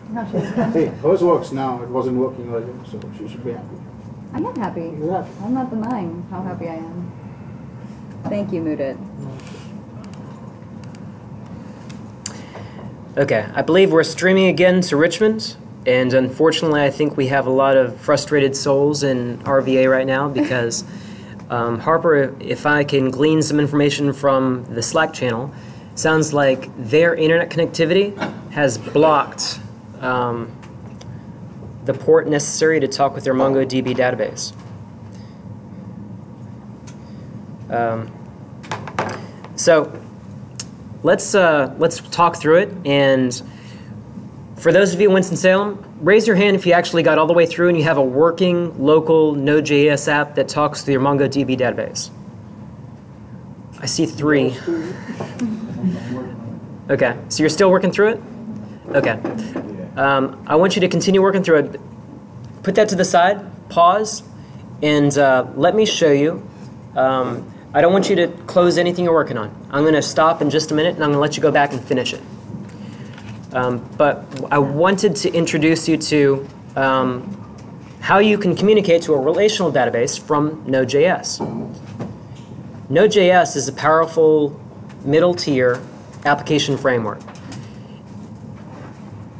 No, she's Hey, hers works now. It wasn't working earlier, so she should be happy. I am happy. Exactly. I'm not denying how happy I am. Thank you, Muted. Okay, I believe we're streaming again to Richmond, and unfortunately I think we have a lot of frustrated souls in RVA right now because Harper, if I can glean some information from the Slack channel, sounds like their internet connectivity has blocked the port necessary to talk with their MongoDB database. So let's talk through it. And for those of you in Winston-Salem, raise your hand if you actually got all the way through and you have a working local Node.js app that talks to your MongoDB database. I see 3. Okay, so you're still working through it? Okay. I want you to continue working through it. Put that to the side, pause, and let me show you. I don't want you to close anything you're working on. I'm going to stop in just a minute, and I'm going to let you go back and finish it. But I wanted to introduce you to how you can communicate to a relational database from Node.js. Node.js is a powerful middle-tier application framework.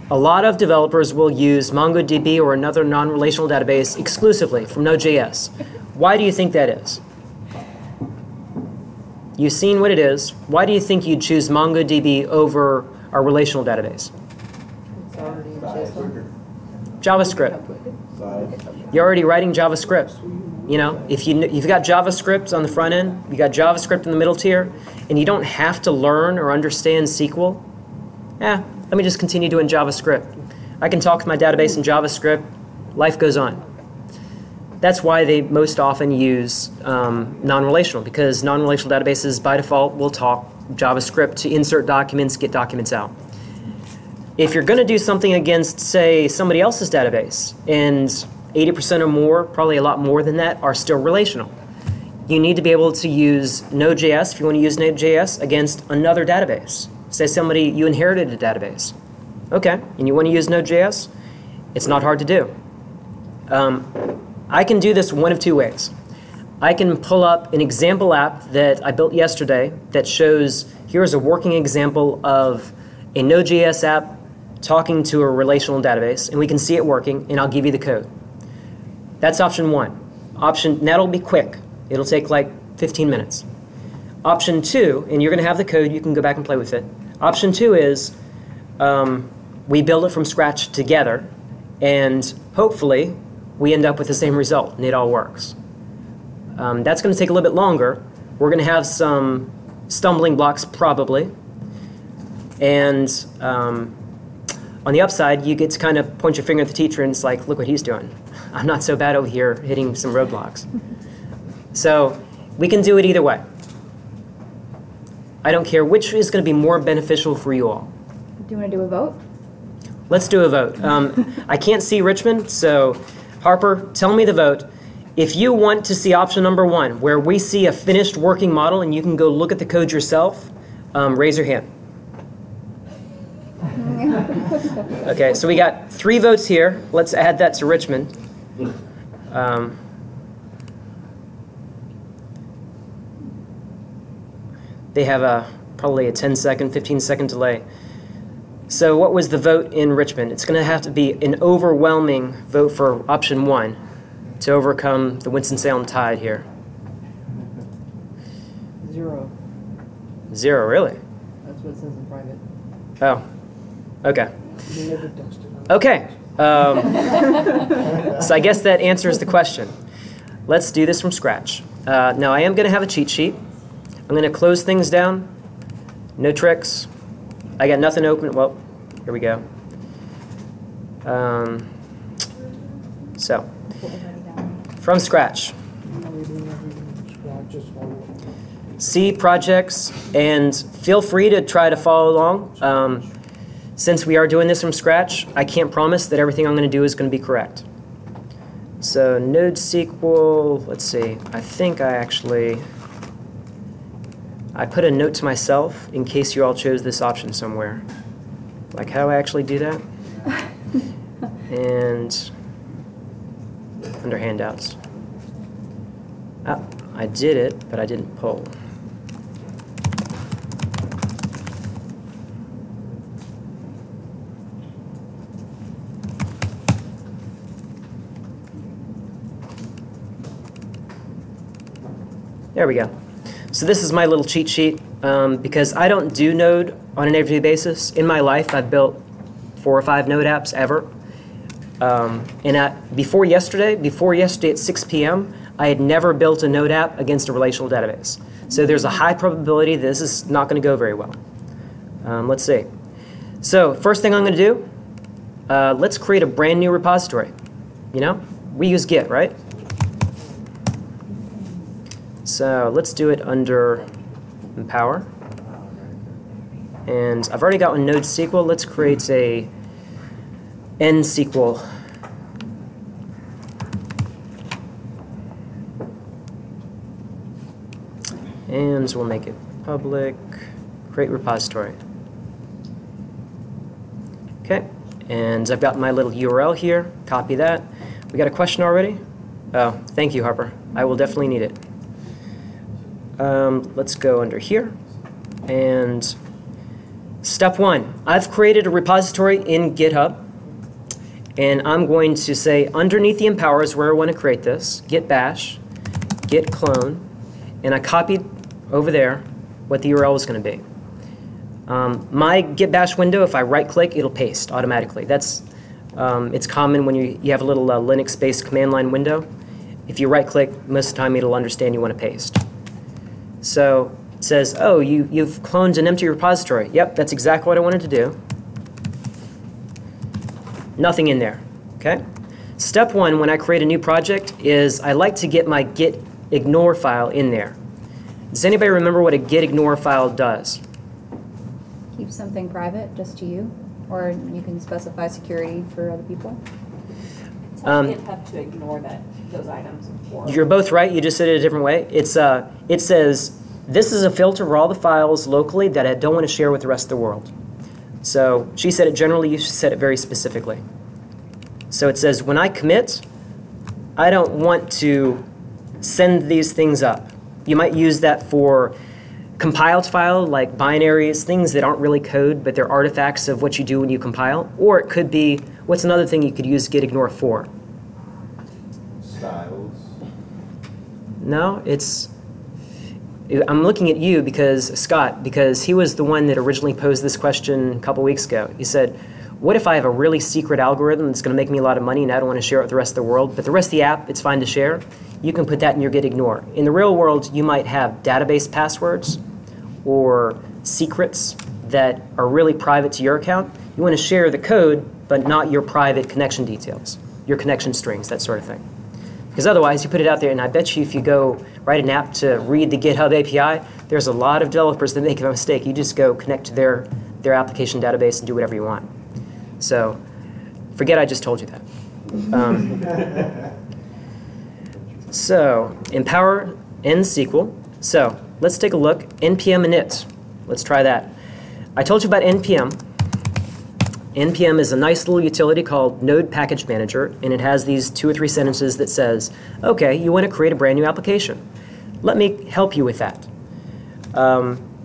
A lot of developers will use MongoDB or another non-relational database exclusively from Node.js. Why do you think that is? You've seen what it is. Why do you think you'd choose MongoDB over our relational database? It's already in JSON. JavaScript. You're already writing JavaScript. You know, if you've got JavaScript on the front end, you got JavaScript in the middle tier, and you don't have to learn or understand SQL, let me just continue doing JavaScript. I can talk to my database in JavaScript. Life goes on. That's why they most often use non-relational, because non-relational databases by default will talk JavaScript to insert documents, get documents out. If you're going to do something against, say, somebody else's database, and 80% or more, probably a lot more than that, are still relational, you need to be able to use Node.js, if you want to use Node.js, against another database. Say you inherited a database. Okay, and you want to use Node.js? It's not hard to do. I can do this one of 2 ways. I can pull up an example app that I built yesterday that shows, here's a working example of a Node.js app talking to a relational database, and we can see it working, and I'll give you the code. That's option 1. That'll be quick. It'll take like 15 minutes. Option 2, and you're going to have the code, you can go back and play with it. Option 2 is we build it from scratch together, and hopefully we end up with the same result, and it all works. That's going to take a little bit longer. We're going to have some stumbling blocks probably, and on the upside, you get to kind of point your finger at the teacher, and it's like, look what he's doing. I'm not so bad over here hitting some roadblocks. So we can do it either way. I don't care which is going to be more beneficial for you all. Do you want to do a vote? Let's do a vote. I can't see Richmond, so Harper, tell me the vote. If you want to see option number 1, where we see a finished working model and you can go look at the code yourself, raise your hand. Okay, so we got 3 votes here. Let's add that to Richmond. They have probably a 10-second, 15-second delay. So what was the vote in Richmond? It's going to have to be an overwhelming vote for option 1 to overcome the Winston-Salem tide here. 0. 0, really? That's what it says in private. Oh, okay. We never tested it. Okay. So I guess that answers the question. Let's do this from scratch. Now I am going to have a cheat sheet. I'm going to close things down. No tricks. I got nothing open. Well, here we go. So, from scratch. C projects, and feel free to try to follow along. Since we are doing this from scratch, I can't promise that everything I'm going to do is going to be correct. So NodeSQL, let's see. I think I put a note to myself in case you all chose this option somewhere. Like, how do I actually do that? And under handouts. Ah, I did it, but I didn't pull. There we go. So this is my little cheat sheet because I don't do Node on an everyday basis. In my life, I've built 4 or 5 Node apps ever. Before yesterday at 6 p.m., I had never built a Node app against a relational database. So there's a high probability that this is not going to go very well. Let's see. So first thing I'm going to do, let's create a brand new repository. You know, we use Git, right? So let's do it under Empower. And I've already got one NodeSQL. Let's create a NSQL. And we'll make it public. Create repository. Okay. And I've got my little URL here. Copy that. We got a question already? Oh, thank you, Harper. I will definitely need it. Let's go under here. And step 1. I've created a repository in GitHub. And I'm going to say underneath the Empower is where I want to create this. Git bash, git clone. And I copied over there what the URL is going to be. My git bash window, if I right-click, it'll paste automatically. That's it's common when you have a little Linux-based command line window. If you right-click, most of the time it'll understand you want to paste. So it says, oh, you've cloned an empty repository. Yep, that's exactly what I wanted to do. Nothing in there. Okay. Step 1 when I create a new project is I like to get my git ignore file in there. Does anybody remember what a git ignore file does? Keep something private just to you, or you can specify security for other people. Tell GitHub to ignore those items. You're both right. You just said it a different way. It says this is a filter for all the files locally that I don't want to share with the rest of the world. So she said it generally. You said it very specifically. So it says when I commit, I don't want to send these things up. You might use that for compiled file, like binaries, things that aren't really code, but they're artifacts of what you do when you compile. Or it could be, what's another thing you could use git ignore for? Styles. No, I'm looking at you because, Scott, because he was the one that originally posed this question a couple weeks ago. He said, what if I have a really secret algorithm that's going to make me a lot of money and I don't want to share it with the rest of the world, but the rest of the app, it's fine to share? You can put that in your git ignore. In the real world, you might have database passwords or secrets that are really private to your account. You want to share the code, but not your private connection details, your connection strings, that sort of thing. Because otherwise, you put it out there, and I bet you if you go write an app to read the GitHub API, there's a lot of developers that make a mistake. You just go connect to their application database and do whatever you want. So forget I just told you that. So Empower NSQL. So let's take a look. npm init. Let's try that. I told you about npm. npm is a nice little utility called Node Package Manager, and it has these 2 or 3 sentences that says, okay, you want to create a brand new application. Let me help you with that.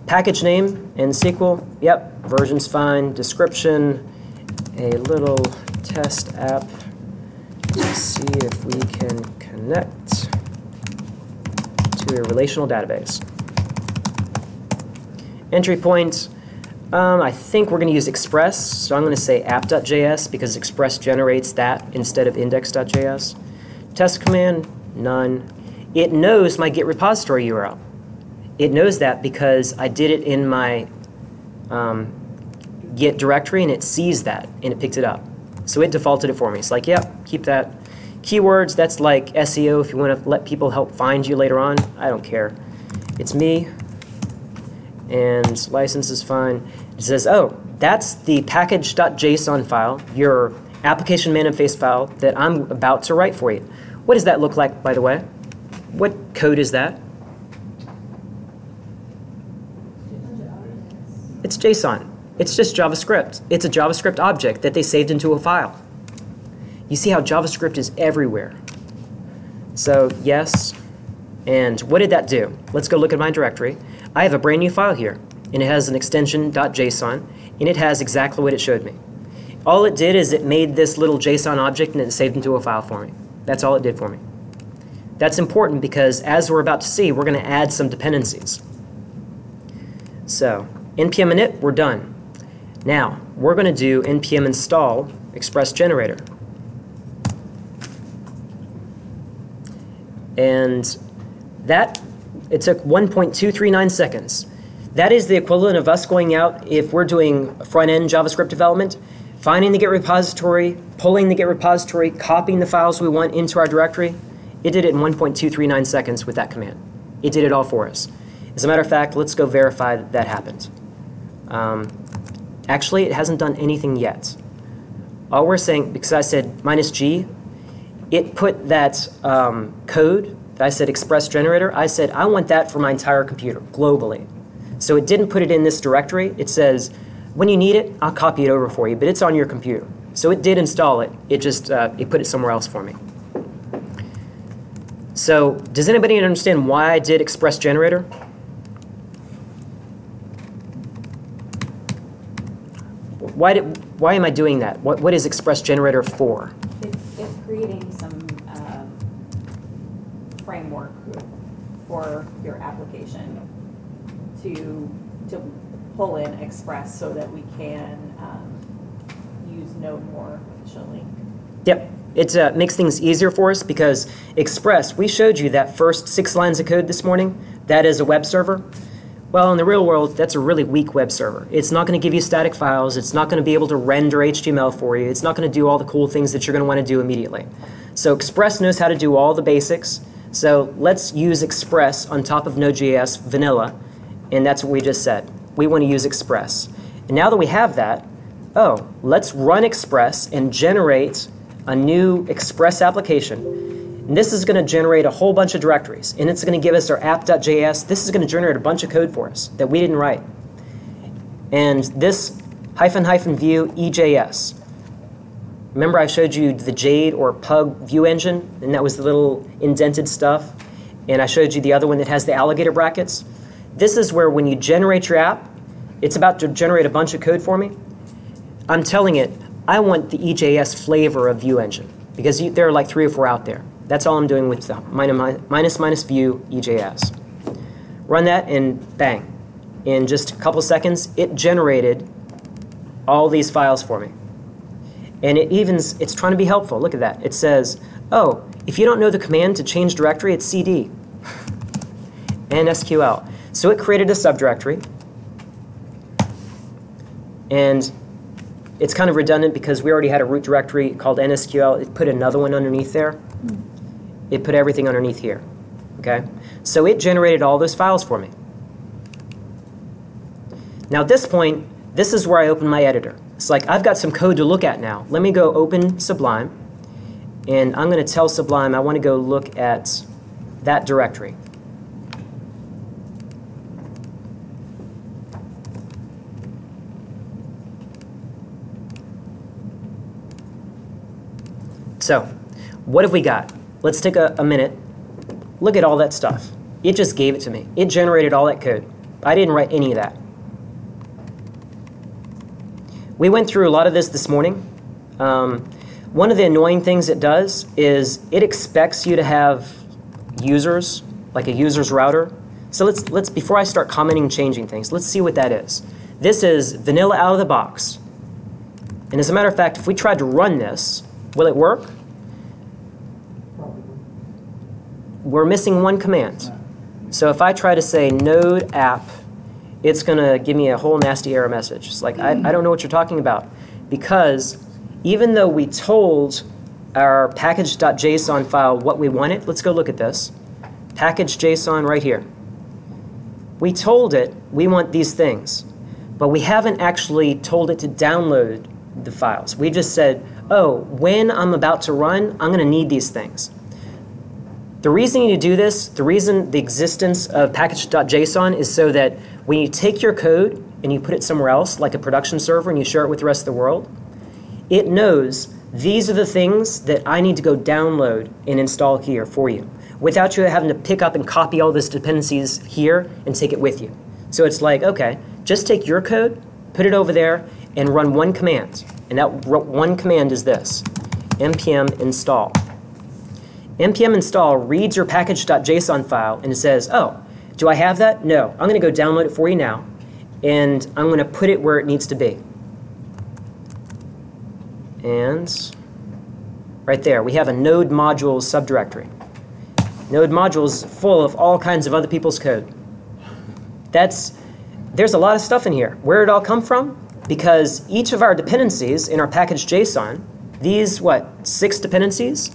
Package name, NSQL, yep, version's fine. Description, a little test app to see if we can connect to a relational database. Entry point, I think we're going to use Express, so I'm going to say app.js because Express generates that instead of index.js. Test command, none. It knows my Git repository URL. It knows that because I did it in my Git directory, and it sees that, and it picked it up. So it defaulted it for me. It's like, yep, keep that. Keywords, that's like SEO if you want to let people help find you later on. I don't care. It's me, and license is fine. It says, oh, that's the package.json file, your application manifest file that I'm about to write for you. What does that look like, by the way? What code is that? It's JSON. It's just JavaScript. It's a JavaScript object that they saved into a file. You see how JavaScript is everywhere. So yes, and what did that do? Let's go look at my directory. I have a brand new file here, and it has an extension .json, and it has exactly what it showed me. All it did is it made this little JSON object and it saved into a file for me. That's all it did for me. That's important because, as we're about to see, we're going to add some dependencies. So npm init, we're done. Now we're going to do npm install express generator. And that, it took 1.239 seconds. That is the equivalent of us going out, if we're doing front-end JavaScript development, finding the Git repository, pulling the Git repository, copying the files we want into our directory. It did it in 1.239 seconds with that command. It did it all for us. As a matter of fact, let's go verify that that happened. Actually, it hasn't done anything yet. All we're saying, because I said -G, it put that code that I said express generator, I said I want that for my entire computer, globally. So it didn't put it in this directory. It says, when you need it, I'll copy it over for you, but it's on your computer. So it did install it. It just it put it somewhere else for me. So does anybody understand why I did express generator? Why am I doing that? What is express generator for? It's creating some framework for your application to pull in Express so that we can use Node more efficiently. Yep. It makes things easier for us because Express, we showed you that first 6 lines of code this morning. That is a web server. Well, in the real world, that's a really weak web server. It's not going to give you static files. It's not going to be able to render HTML for you. It's not going to do all the cool things that you're going to want to do immediately. So Express knows how to do all the basics. So let's use Express on top of Node.js vanilla. And that's what we just said. We want to use Express. And now that we have that, let's run Express and generate a new Express application. And this is going to generate a whole bunch of directories. And it's going to give us our app.js. This is going to generate a bunch of code for us that we didn't write. And this --view EJS. Remember I showed you the Jade or Pug view engine? And that was the little indented stuff. And I showed you the other one that has the alligator brackets. This is where when you generate your app, it's about to generate a bunch of code for me. I'm telling it, I want the EJS flavor of view engine. Because there are like 3 or 4 out there. That's all I'm doing with the --view EJS. Run that and bang. In just a couple seconds, it generated all these files for me. And it's trying to be helpful. Look at that. It says, oh, if you don't know the command to change directory, it's cd and SQL. So it created a subdirectory. And it's kind of redundant because we already had a root directory called NSQL. It put another one underneath there. It put everything underneath here. Okay? So it generated all those files for me. Now at this point, this is where I open my editor. It's like I've got some code to look at now. Let me go open Sublime. And I'm going to tell Sublime I want to go look at that directory. So, what have we got? Let's take a minute. Look at all that stuff. It just gave it to me. It generated all that code. I didn't write any of that. We went through a lot of this morning. One of the annoying things it does is it expects you to have users, like a user's router. So let's before I start commenting and changing things, let's see what that is. This is vanilla out of the box. And as a matter of fact, if we tried to run this, will it work? We're missing one command. So if I try to say node app, it's going to give me a whole nasty error message. It's like, I don't know what you're talking about. Because even though we told our package.json file what we wanted, let's go look at this. Package.json right here. We told it we want these things. But we haven't actually told it to download the files. We just said, oh, when I'm about to run, I'm going to need these things. The reason you do this, the existence of package.json is so that when you take your code and you put it somewhere else, like a production server, and you share it with the rest of the world, it knows these are the things that I need to go download and install here for you, without you having to pick up and copy all these dependencies here and take it with you. So it's like, okay, just take your code, put it over there, and run one command. And that one command is this, npm install. npm install reads your package.json file and it says, oh, do I have that? No. I'm going to go download it for you now, and I'm going to put it where it needs to be. And right there, we have a node modules subdirectory. Node modules full of all kinds of other people's code. There's a lot of stuff in here. Where did it all come from? Because each of our dependencies in our package.json, these, 6 dependencies?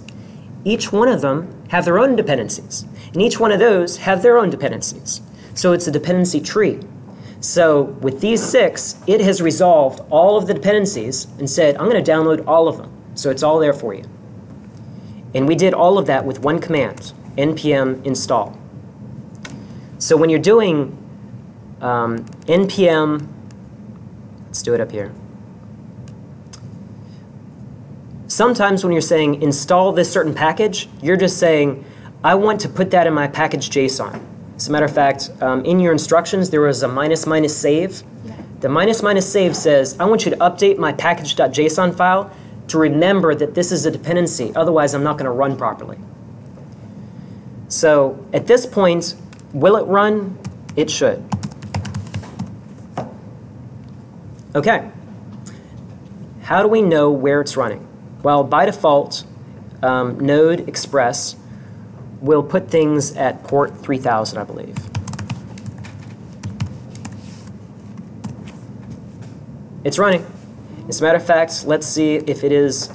Each one of them have their own dependencies. And each one of those have their own dependencies. So it's a dependency tree. So with these 6, it has resolved all of the dependencies and said, I'm going to download all of them. So it's all there for you. And we did all of that with one command, npm install. So when you're doing npm, let's do it up here. Sometimes when you're saying install this certain package, you're just saying, I want to put that in my package.json. As a matter of fact, in your instructions, there was a -- save. Yeah. The -- save says, I want you to update my package.json file to remember that this is a dependency. Otherwise, I'm not going to run properly. So at this point, will it run? It should. OK. How do we know where it's running? Well, by default, Node Express will put things at port 3000, I believe. It's running. As a matter of fact, let's see if it is.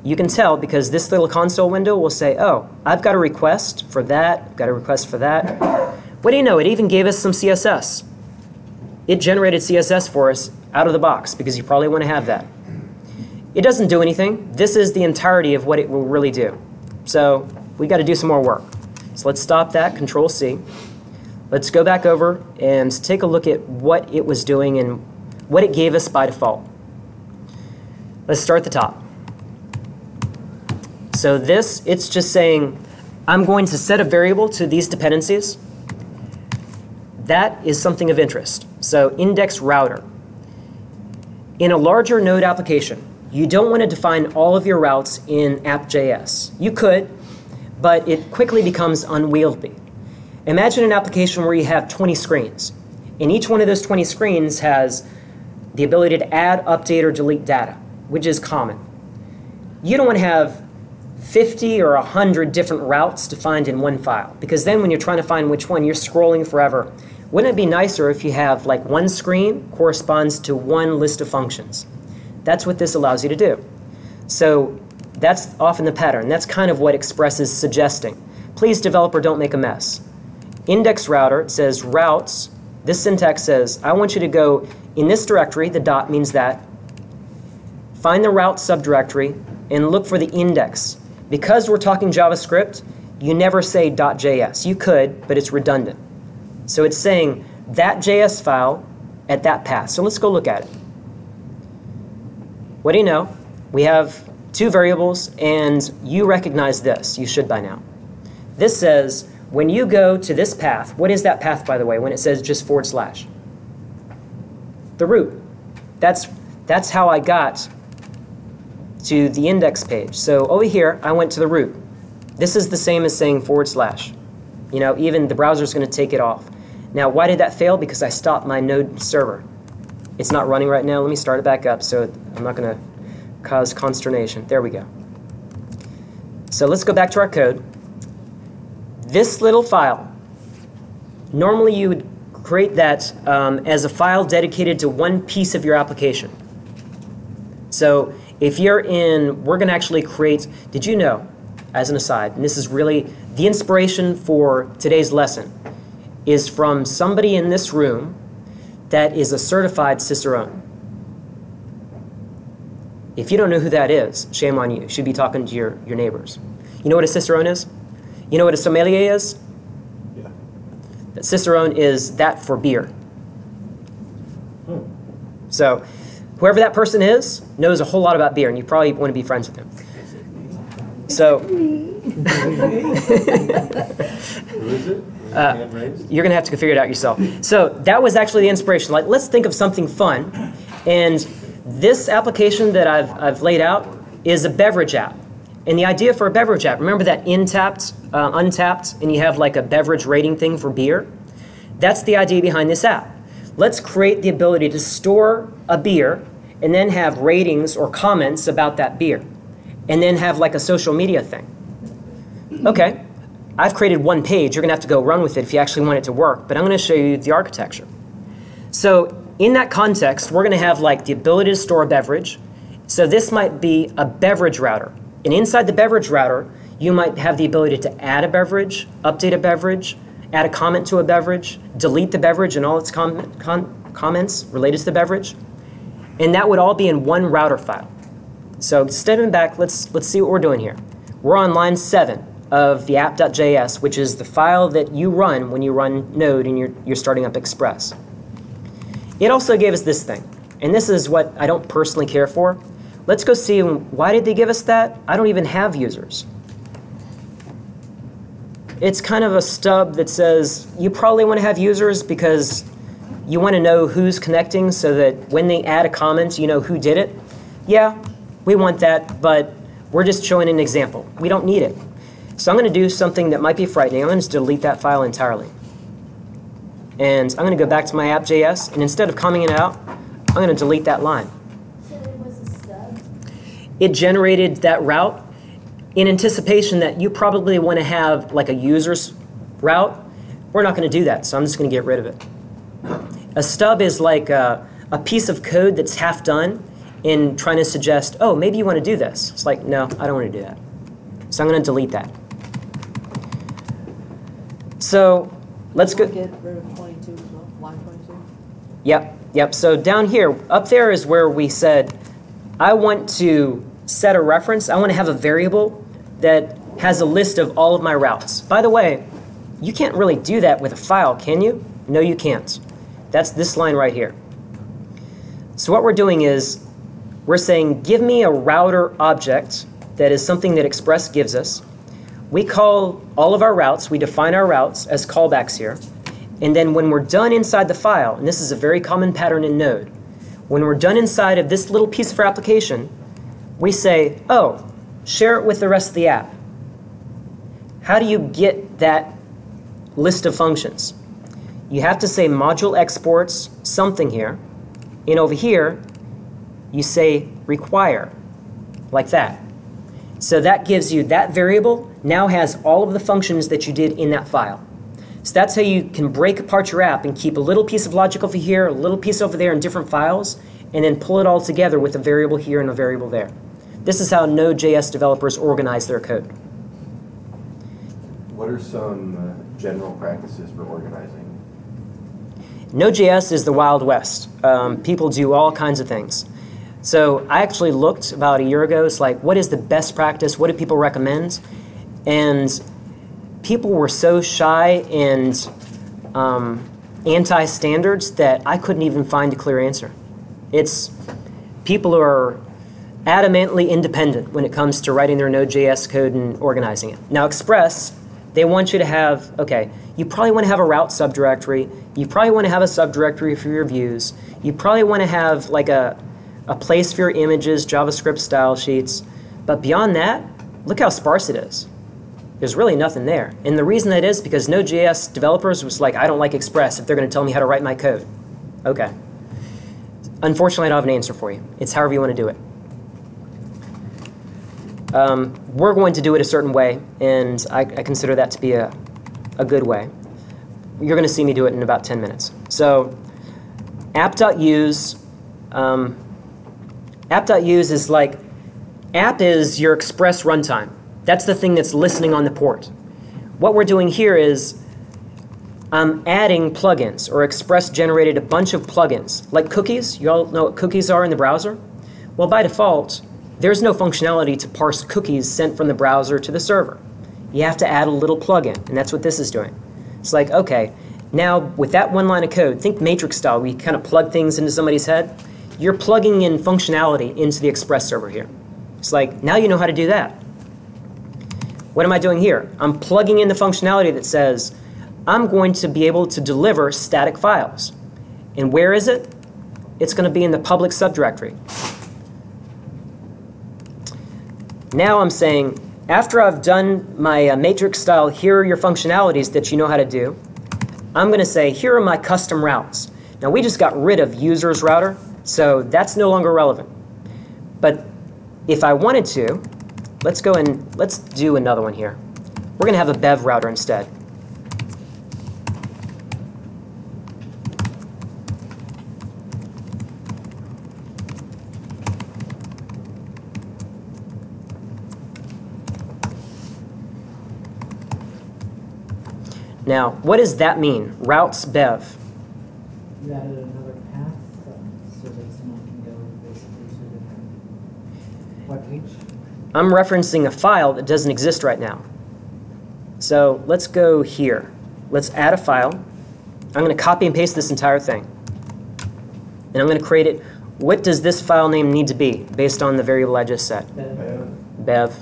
You can tell because this little console window will say, oh, I've got a request for that, I've got a request for that. What do you know? It even gave us some CSS. It generated CSS for us out of the box because you probably want to have that. It doesn't do anything. This is the entirety of what it will really do. So we got to do some more work. So let's stop that, Control C. Let's go back over and take a look at what it was doing and what it gave us by default. Let's start at the top. So this, it's just saying, I'm going to set a variable to these dependencies. That is something of interest. So index router. In a larger Node application, you don't want to define all of your routes in app.js. You could, but it quickly becomes unwieldy. Imagine an application where you have 20 screens. And each one of those 20 screens has the ability to add, update, or delete data, which is common. You don't want to have 50 or 100 different routes defined in one file, because then when you're trying to find which one, you're scrolling forever. Wouldn't it be nicer if you have like one screen corresponds to one list of functions? That's what this allows you to do. So that's often the pattern. That's kind of what Express is suggesting. Please, developer, don't make a mess. Index router, it says routes. This syntax says, I want you to go in this directory, the dot means that, find the route subdirectory, and look for the index. Because we're talking JavaScript, you never say .js. You could, but it's redundant. So it's saying that JS file at that path. So let's go look at it. What do you know? We have 2 variables, and you recognize this. You should by now. This says, when you go to this path, what is that path, by the way, when it says just /? The root. That's how I got to the index page. So over here, I went to the root. This is the same as saying /. You know, even the browser's going to take it off. Now, why did that fail? Because I stopped my Node server. It's not running right now. Let me start it back up so I'm not going to cause consternation. There we go. So let's go back to our code. This little file, normally you would create that as a file dedicated to one piece of your application. So if you're in, we're going to actually create, did you know, as an aside, and this is really the inspiration for today's lesson, is from somebody in this room that is a certified Cicerone. If you don't know who that is, shame on you. You should be talking to your neighbors. You know what a Cicerone is? You know what a sommelier is? Yeah. Cicerone is that for beer. Oh. So whoever that person is knows a whole lot about beer, and you probably want to be friends with him. So Who is it? Hand raised? you're going to have to figure it out yourself. So that was actually the inspiration. Like, let's think of something fun. And this application that I've laid out is a beverage app. And the idea for a beverage app, remember that Untapped, and you have like a beverage rating thing for beer? That's the idea behind this app. Let's create the ability to store a beer and then have ratings or comments about that beer. And then have like a social media thing. Okay, I've created one page. You're going to have to go run with it if you actually want it to work. But I'm going to show you the architecture. So in that context, we're going to have like the ability to store a beverage. So this might be a beverage router. And inside the beverage router, you might have the ability to add a beverage, update a beverage, add a comment to a beverage, delete the beverage and all its comments related to the beverage. And that would all be in one router file. So stepping back, let's see what we're doing here. We're on line 7 of the app.js, which is the file that you run when you run Node and you're starting up Express. It also gave us this thing. And this is what I don't personally care for. Let's go see why did they give us that? I don't even have users. It's kind of a stub that says you probably want to have users because you want to know who's connecting so that when they add a comment, you know who did it. Yeah, we want that, but we're just showing an example. We don't need it. So I'm going to do something that might be frightening. I'm going to delete that file entirely. And I'm going to go back to my app.js, and instead of commenting it out, I'm going to delete that line. So it was a stub? It generated that route in anticipation that you probably want to have like a user's route. We're not going to do that, so I'm just going to get rid of it. A stub is like a piece of code that's half done in trying to suggest, oh, maybe you want to do this. It's like, no, I don't want to do that. So I'm going to delete that. So let's go. Get rid of 22 as well, line 22. Yep. So down here, up there is where we said, I want to set a reference. I want to have a variable that has a list of all of my routes. By the way, you can't really do that with a file, can you? No, you can't. That's this line right here. So what we're doing is we're saying, give me a router object that is something that Express gives us. We call all of our routes, we define our routes as callbacks here. And then when we're done inside the file, and this is a very common pattern in Node, when we're done inside of this little piece of our application, we say, oh, share it with the rest of the app. How do you get that list of functions? You have to say module exports something here, and over here, you say require, like that. So that gives you that variable now has all of the functions that you did in that file. So that's how you can break apart your app and keep a little piece of logic over here, a little piece over there in different files, and then pull it all together with a variable here and a variable there. This is how Node.js developers organize their code. What are some general practices for organizing? Node.js is the Wild West. People do all kinds of things. So I actually looked about a year ago. It's like, what is the best practice? What do people recommend? And people were so shy and anti-standards that I couldn't even find a clear answer. It's people are adamantly independent when it comes to writing their Node.js code and organizing it. Now Express, they want you to have, okay, you probably want to have a route subdirectory. You probably want to have a subdirectory for your views. You probably want to have like a place for your images, JavaScript style sheets. But beyond that, look how sparse it is. There's really nothing there. And the reason that is because Node.js developers was like, I don't like Express if they're going to tell me how to write my code. Okay. Unfortunately, I don't have an answer for you. It's however you want to do it. We're going to do it a certain way, and I consider that to be a good way. You're going to see me do it in about 10 minutes. So app.use is like, app is your Express runtime. That's the thing that's listening on the port. What we're doing here is I'm adding plugins, or Express generated a bunch of plugins. Like cookies, you all know what cookies are in the browser? Well, by default, there's no functionality to parse cookies sent from the browser to the server. You have to add a little plugin, and that's what this is doing. It's like, okay, now with that one line of code, think matrix style, we kind of plug things into somebody's head. you're plugging in functionality into the Express server here. It's like, now you know how to do that. What am I doing here? I'm plugging in the functionality that says, I'm going to be able to deliver static files. And where is it? It's going to be in the public subdirectory. Now I'm saying, after I've done my matrix style, here are your functionalities that you know how to do, I'm going to say, here are my custom routes. Now we just got rid of users router, so that's no longer relevant. But if I wanted to, let's go and let's do another one here. We're going to have a bev router instead. Now, what does that mean? Routes bev. You added another path so that someone can go basically to a different web page? I'm referencing a file that doesn't exist right now. So let's go here. Let's add a file. I'm going to copy and paste this entire thing. And I'm going to create it. What does this file name need to be based on the variable I just set? Bev.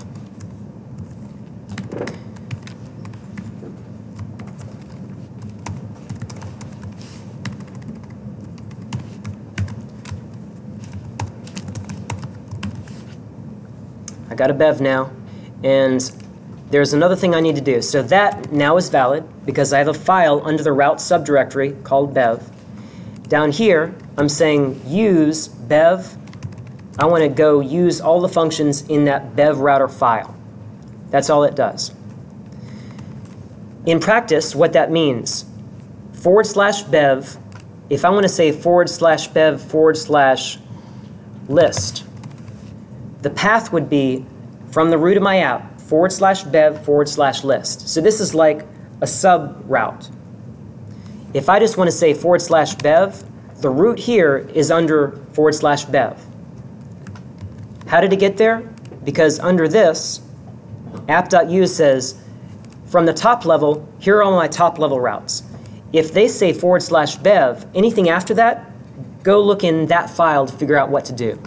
I got a bev now, and there's another thing I need to do. So that now is valid because I have a file under the route subdirectory called bev. Down here, I'm saying use bev. I want to go use all the functions in that bev router file. That's all it does. In practice, what that means, /bev, if I want to say /bev /list, the path would be from the root of my app, /bev /list. So this is like a sub route. If I just want to say /bev, the root here is under /bev. How did it get there? Because under this, app.use says, from the top level, here are all my top level routes. If they say /bev, anything after that, go look in that file to figure out what to do.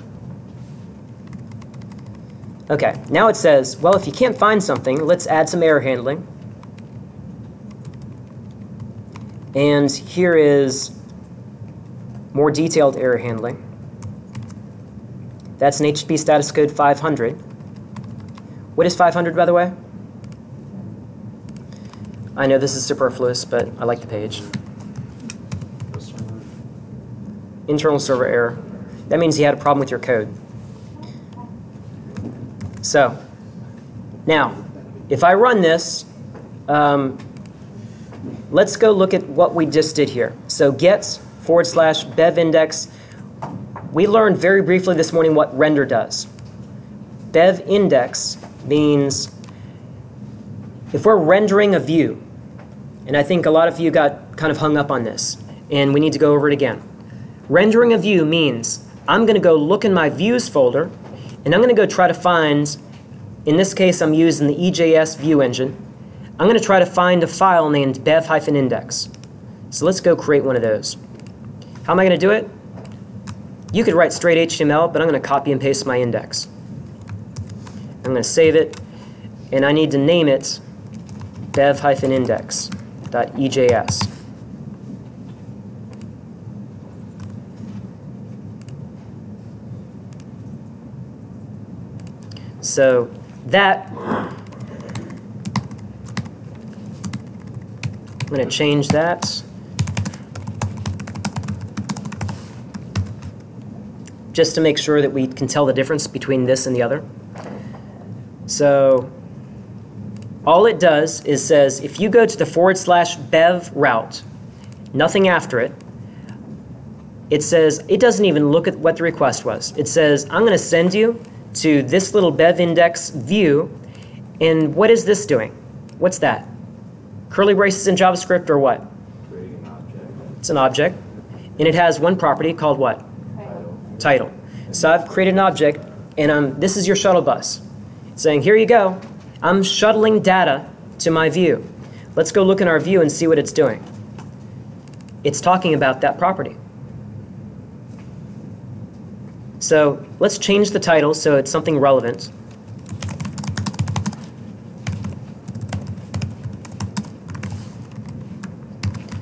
Okay, now it says, well, if you can't find something, let's add some error handling. And here is more detailed error handling. That's an HTTP status code 500. What is 500, by the way? I know this is superfluous, but I like the page. Internal server error. That means you had a problem with your code. So, now, if I run this, let's go look at what we just did here. So get /bev index. We learned very briefly this morning what render does. Bev index means if we're rendering a view, and I think a lot of you got kind of hung up on this, and we need to go over it again. Rendering a view means I'm going to go look in my views folder, and I'm going to go try to find, in this case I'm using the EJS view engine, I'm going to try to find a file named bev-index. So let's go create one of those. How am I going to do it? You could write straight HTML, but I'm going to copy and paste my index. I'm going to save it, and I need to name it bev-index.ejs. So that, I'm going to change that. Just to make sure that we can tell the difference between this and the other. So all it does is says, if you go to the /bev route, nothing after it, it says, it doesn't even look at what the request was. It says, I'm going to send you to this little bev index view, and what is this doing? What's that? Curly braces in JavaScript or what? Creating an object. It's an object, and it has one property called what? Title. So I've created an object, and this is your shuttle bus. It's saying, here you go. I'm shuttling data to my view. Let's go look in our view and see what it's doing. It's talking about that property. So let's change the title so it's something relevant.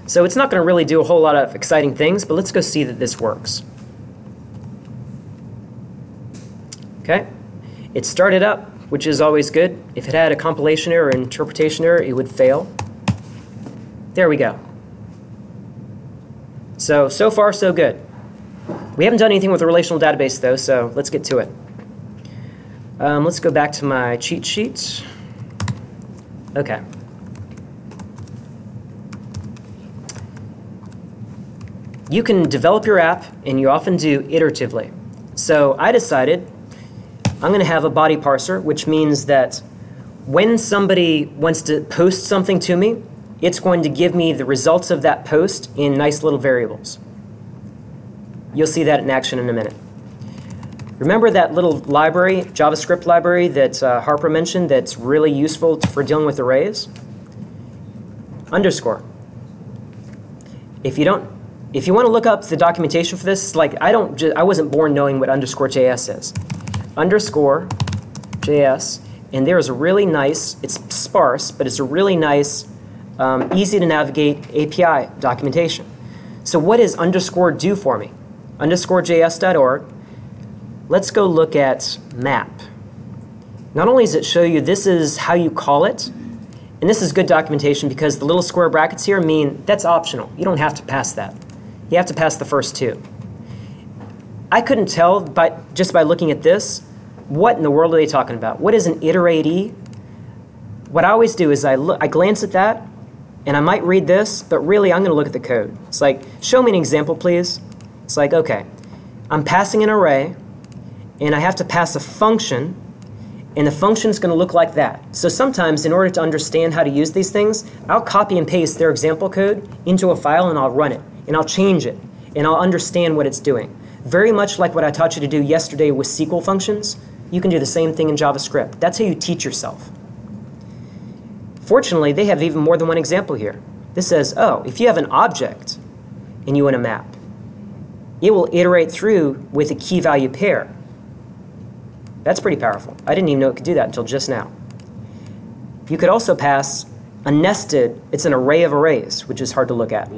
So it's not going to really do a whole lot of exciting things, but let's go see that this works. Okay, it started up, which is always good. If it had a compilation error or interpretation error, it would fail. There we go. So far, so good. We haven't done anything with the relational database, though, so let's get to it. Let's go back to my cheat sheet. OK. You can develop your app, and you often do iteratively. So I decided I'm going to have a body parser, which means that when somebody wants to post something to me, it's going to give me the results of that post in nice little variables. You'll see that in action in a minute. Remember that little library, JavaScript library that Harper mentioned that's really useful for dealing with arrays? Underscore. If you want to look up the documentation for this, like I wasn't born knowing what underscore JS is. Underscore JS, and there is a really nice, it's sparse, but it's a really nice, easy to navigate API documentation. So what does underscore do for me? Underscorejs.org. Let's go look at map. Not only does it show you this is how you call it, and this is good documentation because the little square brackets here mean that's optional. You don't have to pass that. You have to pass the first two. I couldn't tell just by looking at this, what in the world are they talking about? What is an iteratee? What I always do is I glance at that, and I might read this, but really I'm going to look at the code. It's like, show me an example, please. It's like, OK, I'm passing an array, and I have to pass a function, and the function's going to look like that. So sometimes, in order to understand how to use these things, I'll copy and paste their example code into a file, and I'll run it, and I'll change it, and I'll understand what it's doing. Very much like what I taught you to do yesterday with SQL functions, you can do the same thing in JavaScript. That's how you teach yourself. Fortunately, they have even more than one example here. This says, oh, if you have an object and you want a map, it will iterate through with a key value pair. That's pretty powerful. I didn't even know it could do that until just now. You could also pass a nested, it's an array of arrays, which is hard to look at.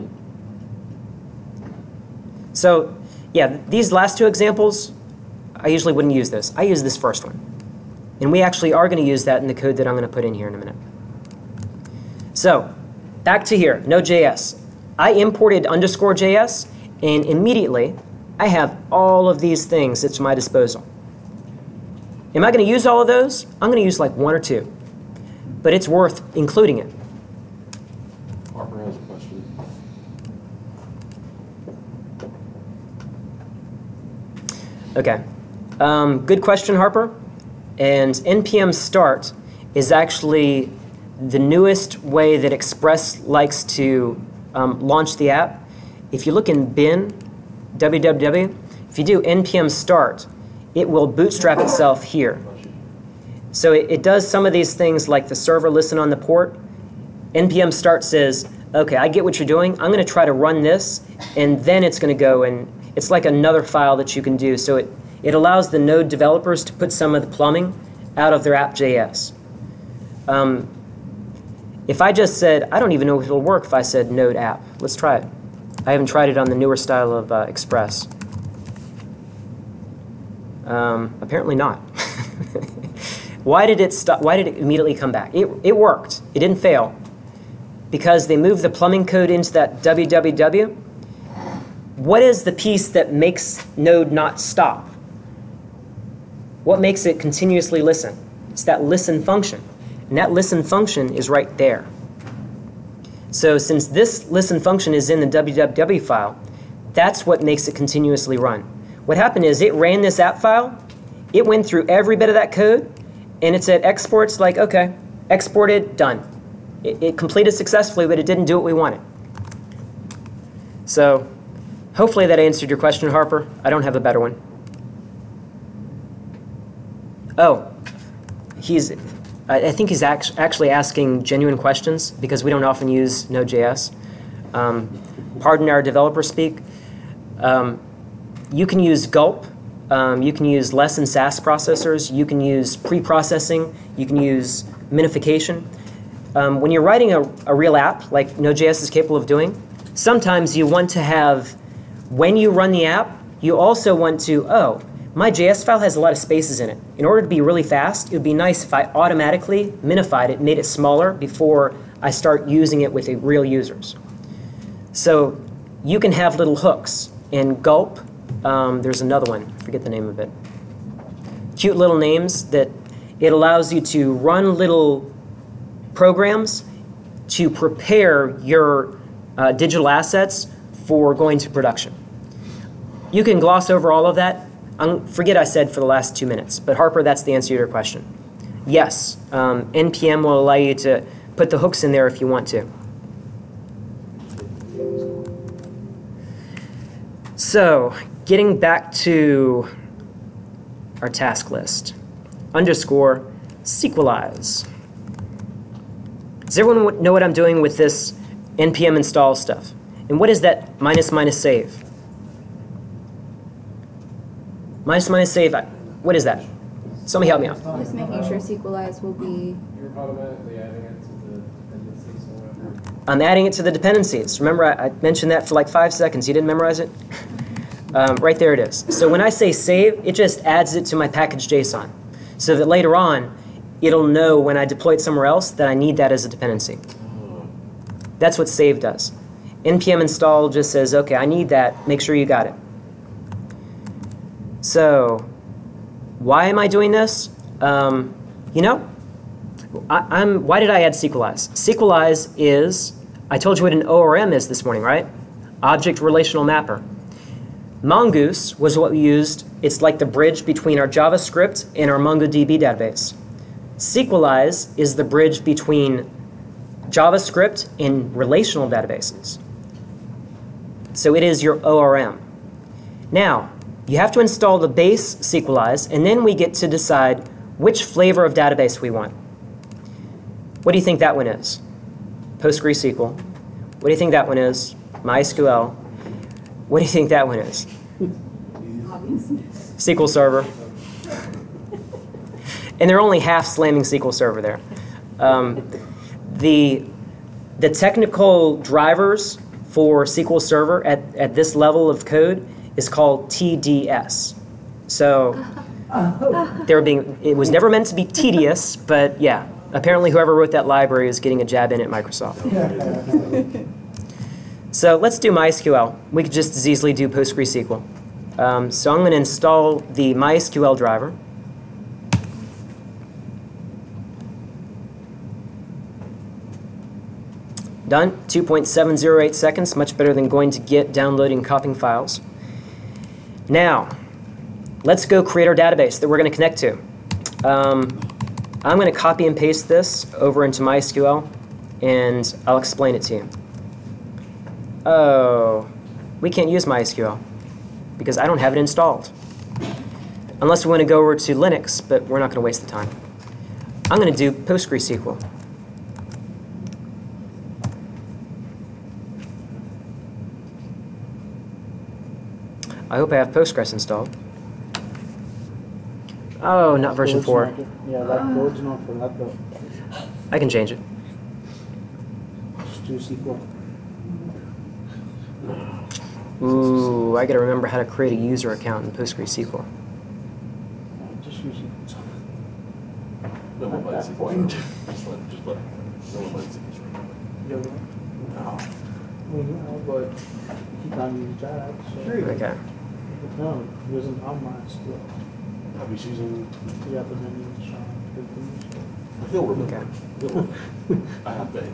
So yeah, these last two examples, I usually wouldn't use this. I use this first one. And we actually are going to use that in the code that I'm going to put in here in a minute. So back to here, node.js. I imported underscore JS, and immediately I have all of these things at my disposal. Am I going to use all of those? I'm going to use like one or two. But it's worth including it. Harper has a question. OK. Good question, Harper. And npm start is actually the newest way that Express likes to launch the app. If you look in bin, www, if you do npm start, it will bootstrap itself here. So it does some of these things like the server listen on the port. npm start says, OK, I get what you're doing. I'm going to try to run this, and then it's going to go, and it's like another file that you can do. So it allows the Node developers to put some of the plumbing out of their app.js. If I just said, I don't even know if it'll work if I said node app. Let's try it. I haven't tried it on the newer style of Express. Apparently not. Why did it stop? Why did it immediately come back? It worked. It didn't fail. Because they moved the plumbing code into that www. What is the piece that makes Node not stop? What makes it continuously listen? It's that listen function. And that listen function is right there. So since this listen function is in the www file, that's what makes it continuously run. What happened is it ran this app file, it went through every bit of that code, and it said exports like, OK, exported, done. It completed successfully, but it didn't do what we wanted. So hopefully that answered your question, Harper. I don't have a better one. Oh, I think he's actually asking genuine questions because we don't often use Node.js. Pardon our developer speak. You can use gulp You can use less than SAS processors. You can use pre-processing. You can use minification. When you're writing a real app, like Node.js is capable of doing, sometimes you want to have, when you run the app, you also want to, oh, my JS file has a lot of spaces in it. In order to be really fast, it would be nice if I automatically minified it, made it smaller before I start using it with real users. So you can have little hooks. In Gulp, there's another one, I forget the name of it. Cute little names that it allows you to run little programs to prepare your digital assets for going to production. You can gloss over all of that. Forget I said for the last 2 minutes, but Harper, that's the answer to your question. Yes, NPM will allow you to put the hooks in there if you want to. So, getting back to our task list. Underscore sequelize. Does everyone know what I'm doing with this npm install stuff? And what is that minus minus save? Minus minus save, what is that? Somebody help me out. Just making sure sequelize will be... You're automatically adding it to the dependencies or whatever. I'm adding it to the dependencies. Remember, I mentioned that for like 5 seconds. You didn't memorize it? Right there it is. So when I say save, it just adds it to my package.json. So that later on, it'll know when I deploy it somewhere else that I need that as a dependency. That's what save does. npm install just says, OK, I need that. Make sure you got it. So why am I doing this? You know, why did I add sequelize? Sequelize is, I told you what an ORM is this morning, right? Object Relational Mapper. Mongoose was what we used. It's like the bridge between our JavaScript and our MongoDB database. Sequelize is the bridge between JavaScript and relational databases. So it is your ORM. Now, you have to install the base sequelize, and then we get to decide which flavor of database we want. What do you think that one is? PostgreSQL. What do you think that one is? MySQL. What do you think that one is? SQL Server. And they're only half slamming SQL Server there. The technical drivers for SQL Server at this level of code is called TDS. So it was never meant to be tedious, but yeah, apparently whoever wrote that library is getting a jab in at Microsoft. So let's do MySQL. We could just as easily do PostgreSQL. So I'm going to install the MySQL driver. Done. 2.708 seconds, much better than going to Git, downloading, copying files. Now, let's go create our database that we're going to connect to. I'm going to copy and paste this over into MySQL, and I'll explain it to you. Oh, we can't use MySQL because I don't have it installed. Unless we want to go over to Linux, but we're not going to waste the time. I'm going to do PostgreSQL. I hope I have Postgres installed. Oh, not version 4. Yeah, that code's not for that though. I can change it. Just do SQL. Ooh, I got to remember how to create a user account in PostgreSQL. Just use it. No one likes SQL. Just let no one likes SQL. No. Well, but he can't use that. So. Okay. No, it wasn't on my skill. I'll be using. Yeah, but then you try. He'll remember. Okay. He'll remember. I have faith.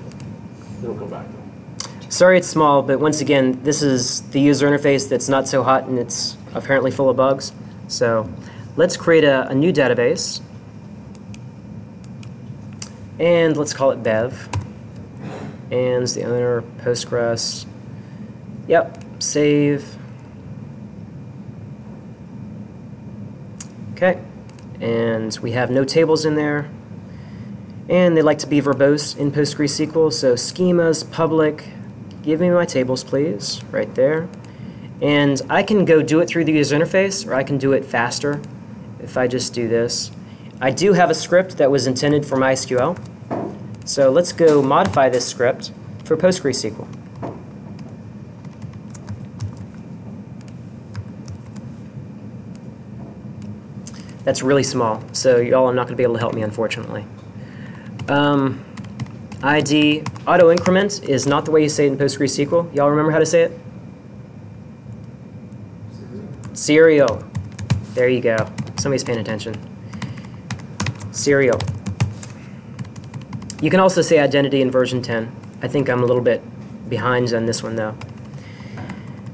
It'll come back though. Sorry it's small, but once again, this is the user interface that's not so hot and it's apparently full of bugs. So let's create a new database. And let's call it Bev. And the owner, Postgres. Yep, save. Okay, and we have no tables in there. And they like to be verbose in PostgreSQL, so schemas, public. Give me my tables, please, right there. And I can go do it through the user interface, or I can do it faster if I just do this. I do have a script that was intended for MySQL. So let's go modify this script for PostgreSQL. That's really small, so y'all are not going to be able to help me, unfortunately. ID auto increment is not the way you say it in PostgreSQL. Y'all remember how to say it? Serial. There you go. Somebody's paying attention. Serial. You can also say identity in version 10. I think I'm a little bit behind on this one, though.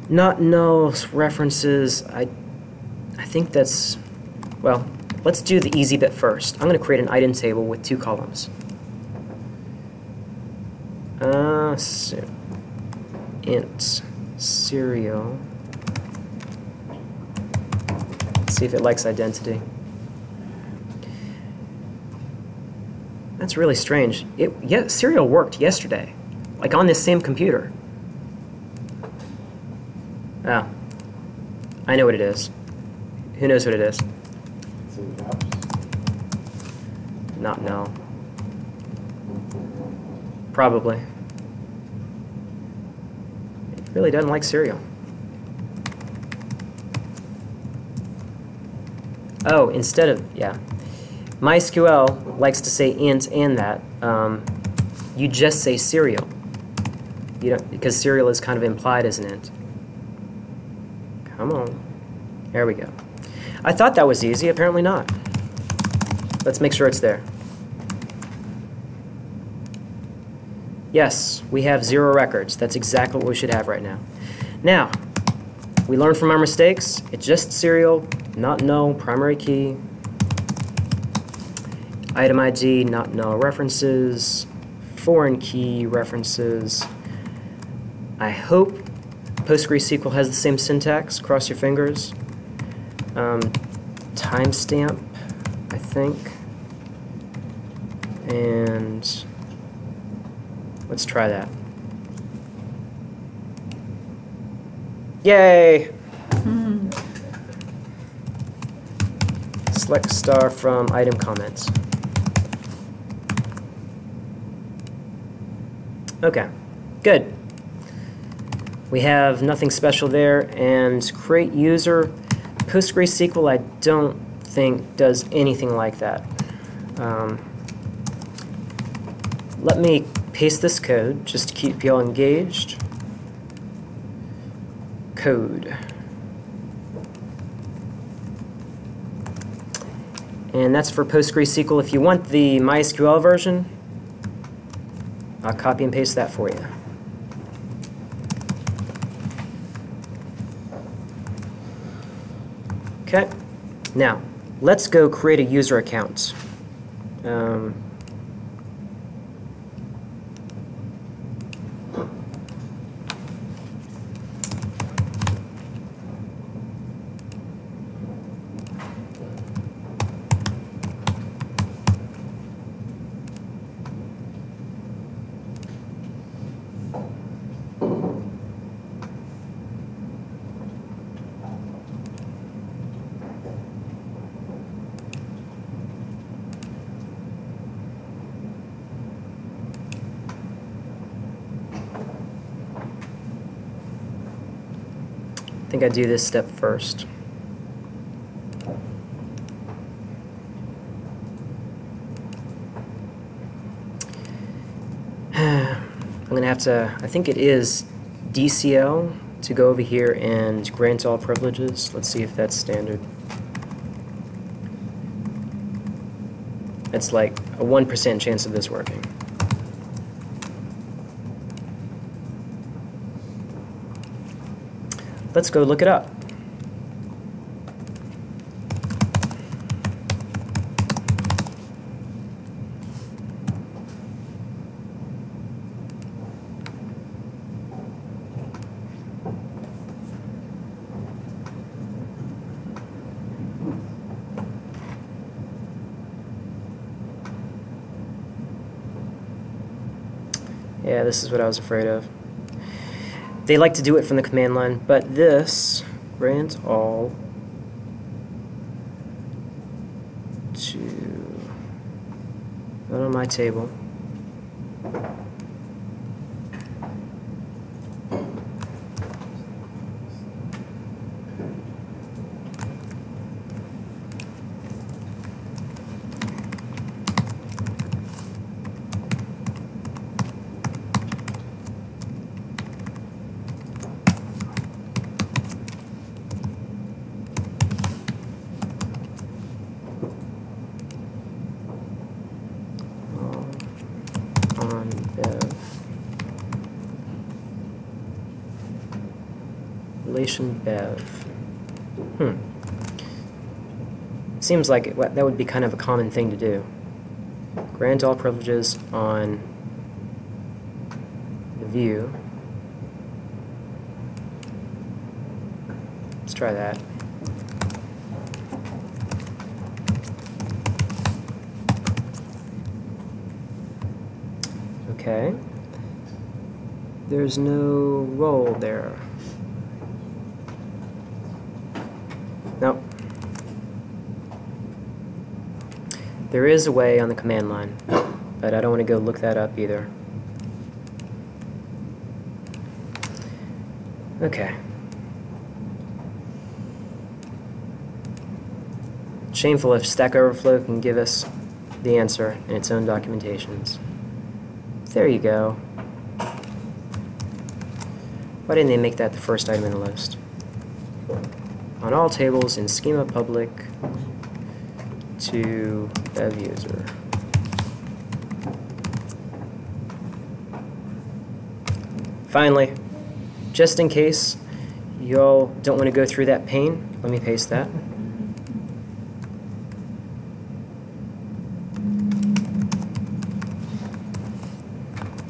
Not null references. I think that's... Well, let's do the easy bit first. I'm going to create an item table with 2 columns. Int serial. Let's see if it likes identity. That's really strange. Yeah, serial worked yesterday, like on this same computer. Oh, I know what it is. Who knows what it is? Not null. Probably. It really doesn't like serial. Oh, instead of, yeah. MySQL likes to say int and that. You just say serial. You don't, because serial is kind of implied as an int. Come on. There we go. I thought that was easy. Apparently not. Let's make sure it's there. Yes, we have 0 records. That's exactly what we should have right now. Now, we learned from our mistakes. It's just serial, not null, primary key. Item ID, not null references. Foreign key references. I hope PostgreSQL has the same syntax. Cross your fingers. Timestamp, I think. And let's try that. Yay! Select star from item comments. Okay, good. We have nothing special there, and create user. PostgreSQL, I don't think does anything like that. Let me paste this code just to keep y'all engaged. Code. And that's for PostgreSQL. If you want the MySQL version, I'll copy and paste that for you. Okay. Now, let's go create a user account. I think I do this step first. I'm going to have to, I think it is DCL to go over here and grant all privileges. Let's see if that's standard. It's like a 1% chance of this working. Let's go look it up. Yeah, this is what I was afraid of. They like to do it from the command line, but this grant all to not on my table. On bev relation bev. Seems like that would be kind of a common thing to do. Grant all privileges on the view. Let's try that. Okay. There's no role there. Nope. There is a way on the command line, but I don't want to go look that up either. Okay. Shameful if Stack Overflow can give us the answer in its own documentations. There you go. Why didn't they make that the first item in the list? On all tables in schema public to dev user. Finally, just in case y'all don't want to go through that pain, let me paste that.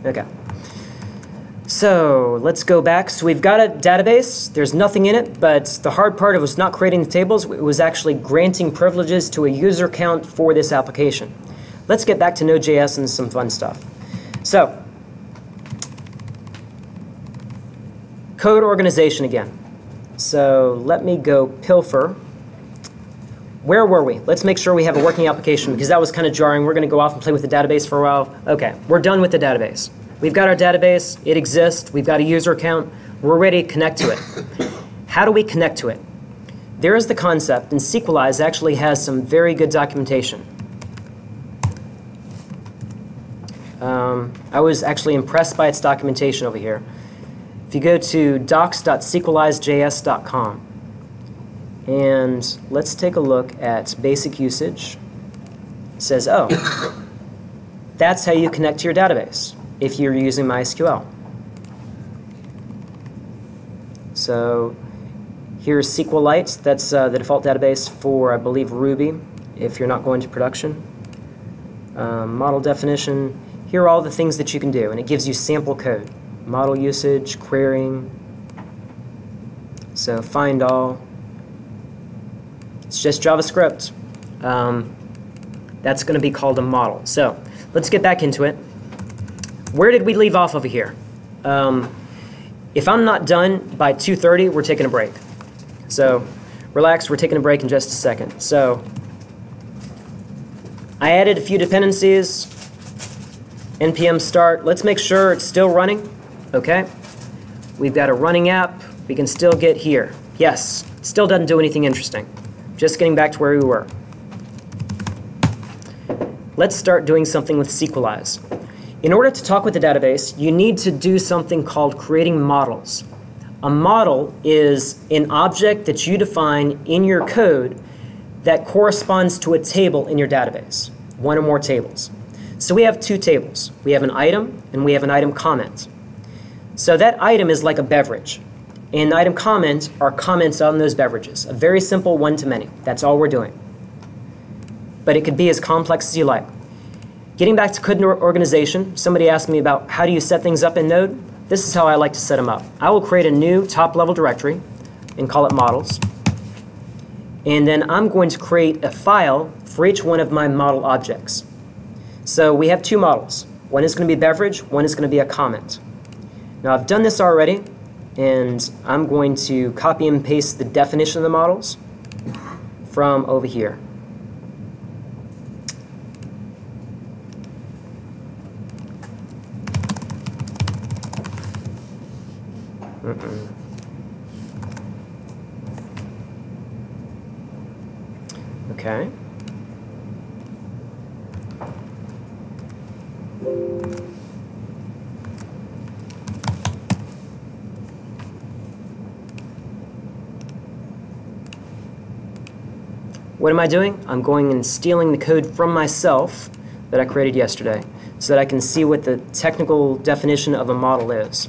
Okay. So let's go back. So we've got a database. There's nothing in it, but the hard part was not creating the tables. It was actually granting privileges to a user account for this application. Let's get back to Node.js and some fun stuff. So code organization again. So let me go pilfer. Where were we? Let's make sure we have a working application because that was kind of jarring. We're going to go off and play with the database for a while. Okay, we're done with the database. We've got our database. It exists. We've got a user account. We're ready to connect to it. How do we connect to it? There is the concept, and Sequelize actually has some very good documentation. I was actually impressed by its documentation over here. If you go to docs.sequelizejs.com, and let's take a look at basic usage. It says, oh, that's how you connect to your database if you're using MySQL. So here's SQLite. That's the default database for, I believe, Ruby, if you're not going to production. Model definition. Here are all the things that you can do, and it gives you sample code. Model usage, querying. So find all. It's just JavaScript. That's going to be called a model. So let's get back into it. Where did we leave off over here? If I'm not done by 2:30, we're taking a break. So relax, we're taking a break in just a second. So I added a few dependencies. npm start. Let's make sure it's still running. Okay. We've got a running app. We can still get here. Yes, still doesn't do anything interesting. Just getting back to where we were. Let's start doing something with Sequelize. In order to talk with the database, you need to do something called creating models. A model is an object that you define in your code that corresponds to a table in your database, one or more tables. So we have two tables. We have an item and we have an item comment. So that item is like a beverage. And the item comment are comments on those beverages. A very simple one-to-many. That's all we're doing. But it could be as complex as you like. Getting back to code organization, somebody asked me about how do you set things up in Node. This is how I like to set them up. I will create a new top-level directory and call it models. And then I'm going to create a file for each one of my model objects. So we have two models. One is going to be beverage, one is going to be a comment. Now I've done this already, and I'm going to copy and paste the definition of the models from over here. Okay. What am I doing? I'm going and stealing the code from myself that I created yesterday so that I can see what the technical definition of a model is.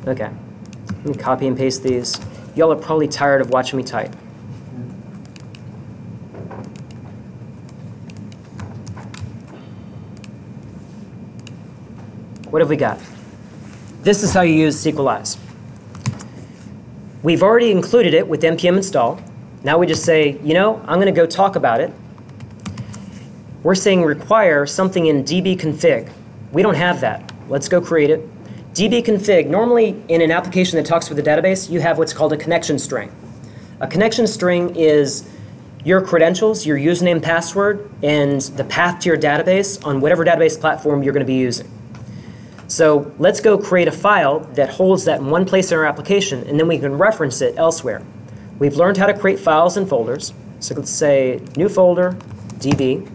Okay, let me copy and paste these. Y'all are probably tired of watching me type. What have we got? This is how you use Sequelize. We've already included it with npm install. Now we just say, you know, I'm going to go talk about it. We're saying require something in dbconfig. We don't have that. Let's go create it. dbconfig, normally in an application that talks with a database, you have what's called a connection string. A connection string is your credentials, your username, password, and the path to your database on whatever database platform you're going to be using. So let's go create a file that holds that in one place in our application, and then we can reference it elsewhere. We've learned how to create files and folders. So let's say new folder, db,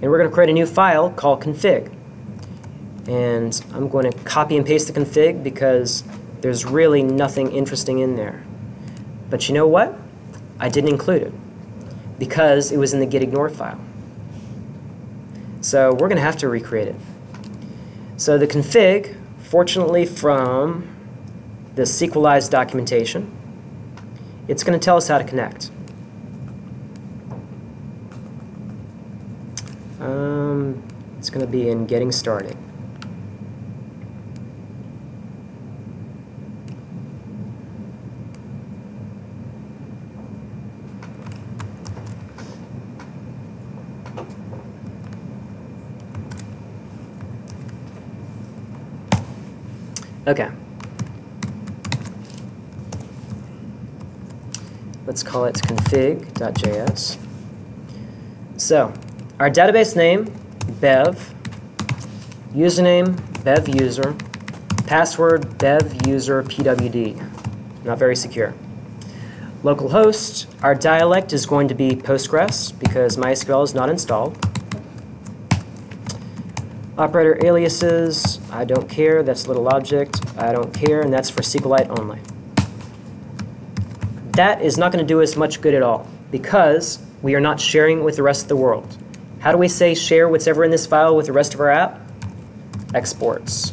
and we're going to create a new file called config. And I'm going to copy and paste the config because there's really nothing interesting in there. But you know what? I didn't include it because it was in the gitignore file. So we're going to have to recreate it. So the config, fortunately from the Sequelize documentation, it's going to tell us how to connect. It's going to be in getting started. Okay. Let's call it config.js. So, our database name, bev, username, bev user, password, bev user pwd. Not very secure. Localhost, our dialect is going to be Postgres because MySQL is not installed. Operator aliases, I don't care, that's little object, I don't care, and that's for SQLite only. That is not going to do us much good at all because we are not sharing with the rest of the world. How do we say share whatever in this file with the rest of our app? Exports.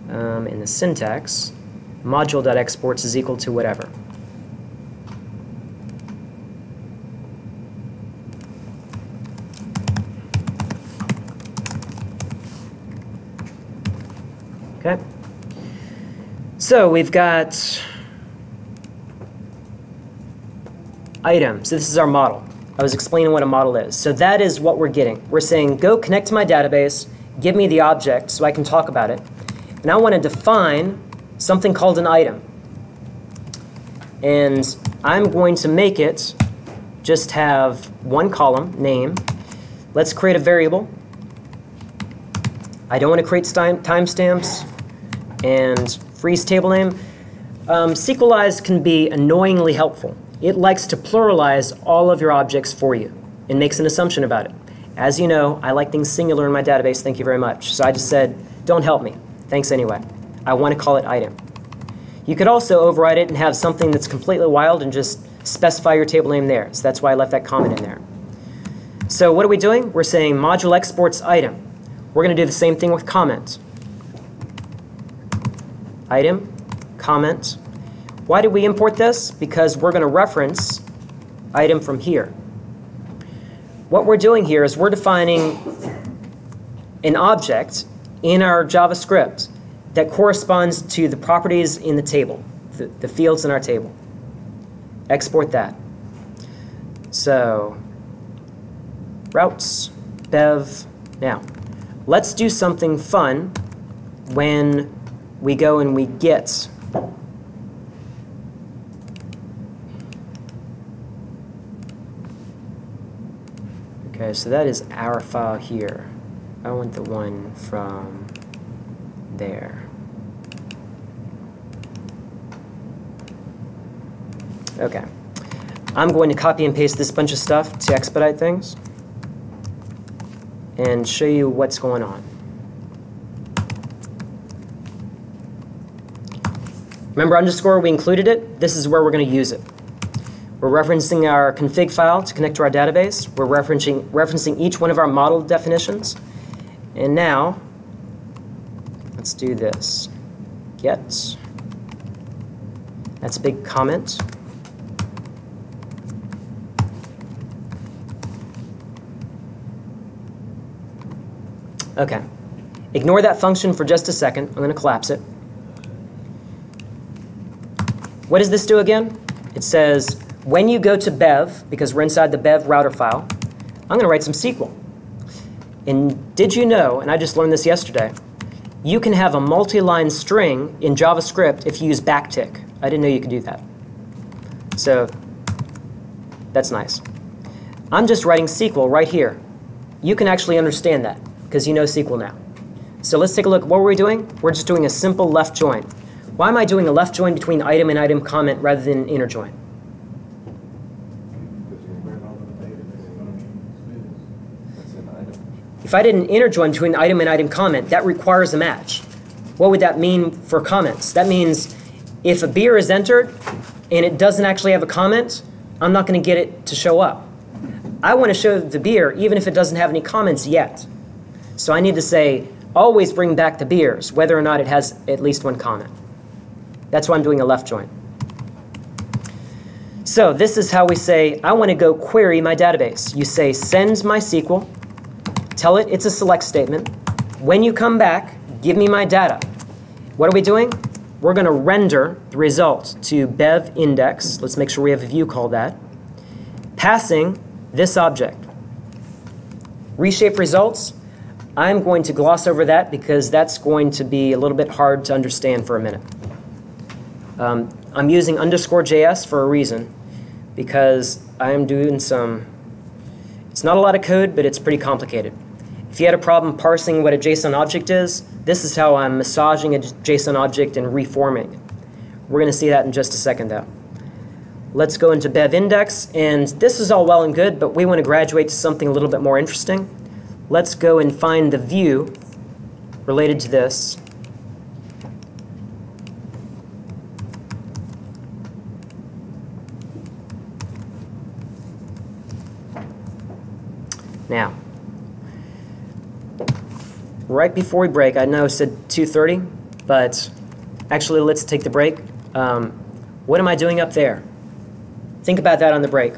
In the syntax, module.exports is equal to whatever. Okay. So we've got items. So this is our model. I was explaining what a model is. So that is what we're getting. We're saying, go connect to my database, give me the object so I can talk about it. And I want to define something called an item. And I'm going to make it just have one column, name. Let's create a variable. I don't want to create timestamps and freeze table name. Sequelize can be annoyingly helpful. It likes to pluralize all of your objects for you and makes an assumption about it. As you know, I like things singular in my database, thank you very much. So I just said, don't help me. Thanks anyway. I want to call it item. You could also override it and have something that's completely wild and just specify your table name there. So that's why I left that comment in there. So what are we doing? We're saying module exports item. We're going to do the same thing with comment. Item, comment. Why did we import this? Because we're going to reference item from here. What we're doing here is we're defining an object in our JavaScript that corresponds to the properties in the table, the fields in our table. Export that. So, routes, bev. Now, let's do something fun when we go and we get okay, so that is our file here. I want the one from there. Okay. I'm going to copy and paste this bunch of stuff to expedite things and show you what's going on. Remember underscore, we included it. This is where we're going to use it. We're referencing our config file to connect to our database. We're referencing each one of our model definitions. And now, let's do this. Get. That's a big comment. Okay. Ignore that function for just a second. I'm going to collapse it. What does this do again? It says, when you go to bev, because we're inside the bev router file, I'm going to write some SQL. And did you know, and I just learned this yesterday, you can have a multi-line string in JavaScript if you use backtick. I didn't know you could do that. So that's nice. I'm just writing SQL right here. You can actually understand that because you know SQL now. So let's take a look. What were we doing? We're just doing a simple left join. Why am I doing a left join between item and item comment rather than an inner join? If I did an inner join between item and item comment, that requires a match. What would that mean for comments? That means if a beer is entered and it doesn't actually have a comment, I'm not going to get it to show up. I want to show the beer even if it doesn't have any comments yet. So I need to say, always bring back the beers, whether or not it has at least one comment. That's why I'm doing a left join. So this is how we say, I want to go query my database. You say, send MySQL. Tell it it's a select statement. When you come back, give me my data. What are we doing? We're going to render the result to bev index. Let's make sure we have a view called that. Passing this object. Reshape results. I'm going to gloss over that because that's going to be a little bit hard to understand for a minute. I'm using _JS for a reason because I'm doing some, it's not a lot of code, but it's pretty complicated. If you had a problem parsing what a JSON object is, this is how I'm massaging a JSON object and reforming. We're going to see that in just a second, though. Let's go into bev index, and this is all well and good, but we want to graduate to something a little bit more interesting. Let's go and find the view related to this. Now, right before we break, I know I said 2:30, but actually let's take the break. What am I doing up there? Think about that on the break.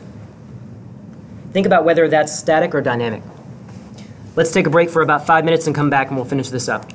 Think about whether that's static or dynamic. Let's take a break for about 5 minutes and come back and we'll finish this up.